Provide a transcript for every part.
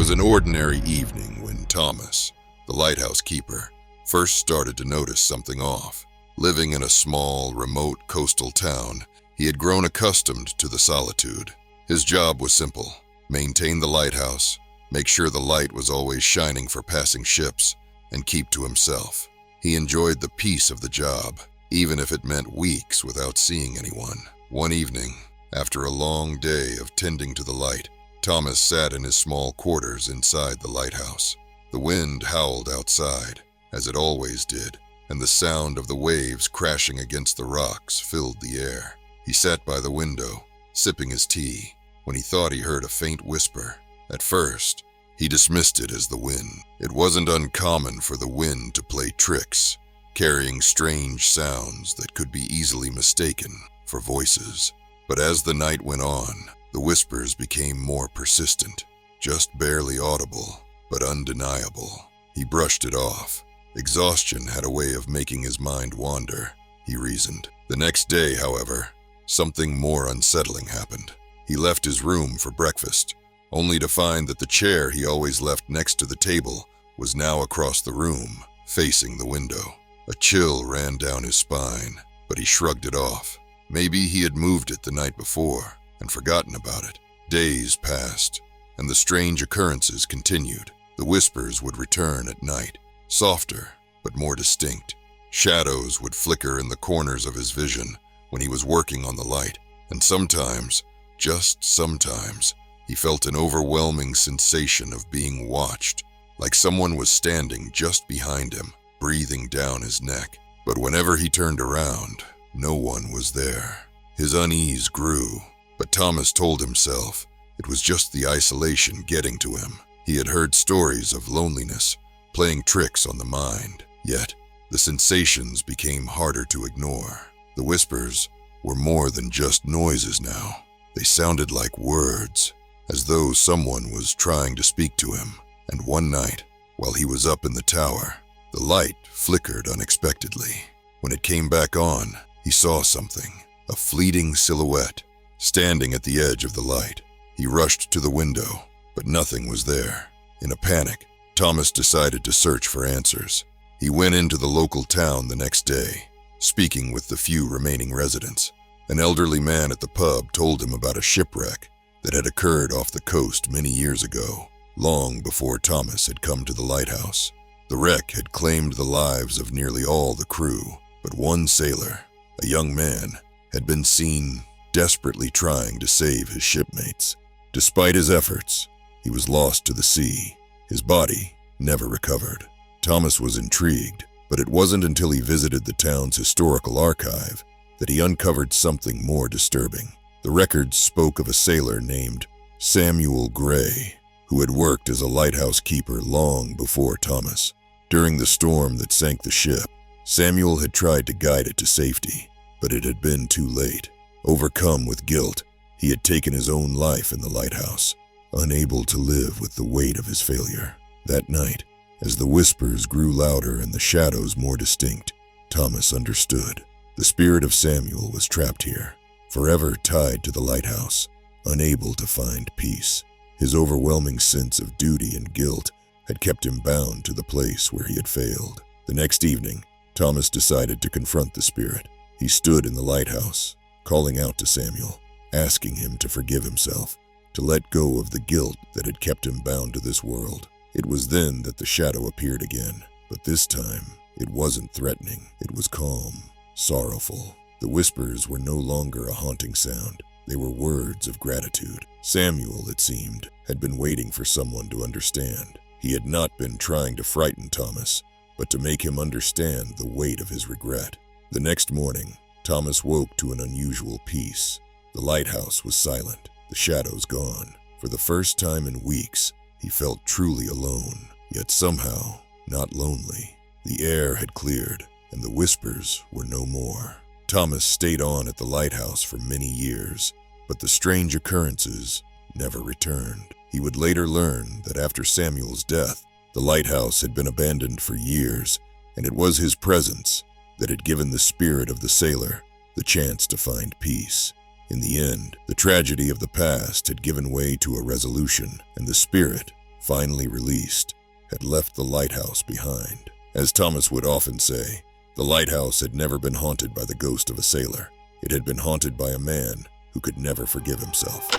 was an ordinary evening when Thomas, the lighthouse keeper, first started to notice something off. Living in a small, remote coastal town, he had grown accustomed to the solitude. His job was simple: maintain the lighthouse, make sure the light was always shining for passing ships, and keep to himself. He enjoyed the peace of the job, even if it meant weeks without seeing anyone. One evening, after a long day of tending to the light, Thomas sat in his small quarters inside the lighthouse. The wind howled outside, as it always did, and the sound of the waves crashing against the rocks filled the air. He sat by the window, sipping his tea, when he thought he heard a faint whisper. At first, he dismissed it as the wind. It wasn't uncommon for the wind to play tricks, carrying strange sounds that could be easily mistaken for voices. But as the night went on, the whispers became more persistent, just barely audible, but undeniable. He brushed it off. Exhaustion had a way of making his mind wander, he reasoned. The next day, however, something more unsettling happened. He left his room for breakfast, only to find that the chair he always left next to the table was now across the room, facing the window. A chill ran down his spine, but he shrugged it off. Maybe he had moved it the night before and forgotten about it. Days passed, and the strange occurrences continued. The whispers would return at night, softer but more distinct. Shadows would flicker in the corners of his vision when he was working on the light, and sometimes, just sometimes, he felt an overwhelming sensation of being watched, like someone was standing just behind him, breathing down his neck. But whenever he turned around, no one was there. His unease grew, but Thomas told himself it was just the isolation getting to him. He had heard stories of loneliness playing tricks on the mind, yet the sensations became harder to ignore. The whispers were more than just noises now. They sounded like words, as though someone was trying to speak to him. And one night, while he was up in the tower, the light flickered unexpectedly. When it came back on, he saw something, a fleeting silhouette, standing at the edge of the light. He rushed to the window, but nothing was there. In a panic, Thomas decided to search for answers. He went into the local town the next day, speaking with the few remaining residents. An elderly man at the pub told him about a shipwreck that had occurred off the coast many years ago, long before Thomas had come to the lighthouse. The wreck had claimed the lives of nearly all the crew, but one sailor, a young man, had been seen desperately trying to save his shipmates. Despite his efforts, he was lost to the sea. His body never recovered. Thomas was intrigued, but it wasn't until he visited the town's historical archive that he uncovered something more disturbing. The records spoke of a sailor named Samuel Gray, who had worked as a lighthouse keeper long before Thomas. During the storm that sank the ship, Samuel had tried to guide it to safety, but it had been too late. Overcome with guilt, he had taken his own life in the lighthouse, unable to live with the weight of his failure. That night, as the whispers grew louder and the shadows more distinct, Thomas understood. The spirit of Samuel was trapped here, forever tied to the lighthouse, unable to find peace. His overwhelming sense of duty and guilt had kept him bound to the place where he had failed. The next evening, Thomas decided to confront the spirit. He stood in the lighthouse, calling out to Samuel, asking him to forgive himself, to let go of the guilt that had kept him bound to this world. It was then that the shadow appeared again, but this time it wasn't threatening. It was calm, sorrowful. The whispers were no longer a haunting sound. They were words of gratitude. Samuel, it seemed, had been waiting for someone to understand. He had not been trying to frighten Thomas, but to make him understand the weight of his regret. The next morning, Thomas woke to an unusual peace. The lighthouse was silent, the shadows gone. For the first time in weeks, he felt truly alone, yet somehow not lonely. The air had cleared, and the whispers were no more. Thomas stayed on at the lighthouse for many years, but the strange occurrences never returned. He would later learn that after Samuel's death, the lighthouse had been abandoned for years, and it was his presence that had given the spirit of the sailor the chance to find peace. In the end, the tragedy of the past had given way to a resolution, and the spirit finally released, had left the lighthouse behind. As Thomas would often say, the lighthouse had never been haunted by the ghost of a sailor. It had been haunted by a man who could never forgive himself.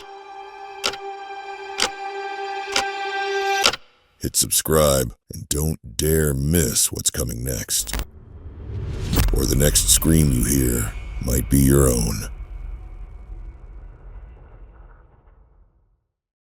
Hit subscribe and don't dare miss what's coming next. Or the next scream you hear might be your own.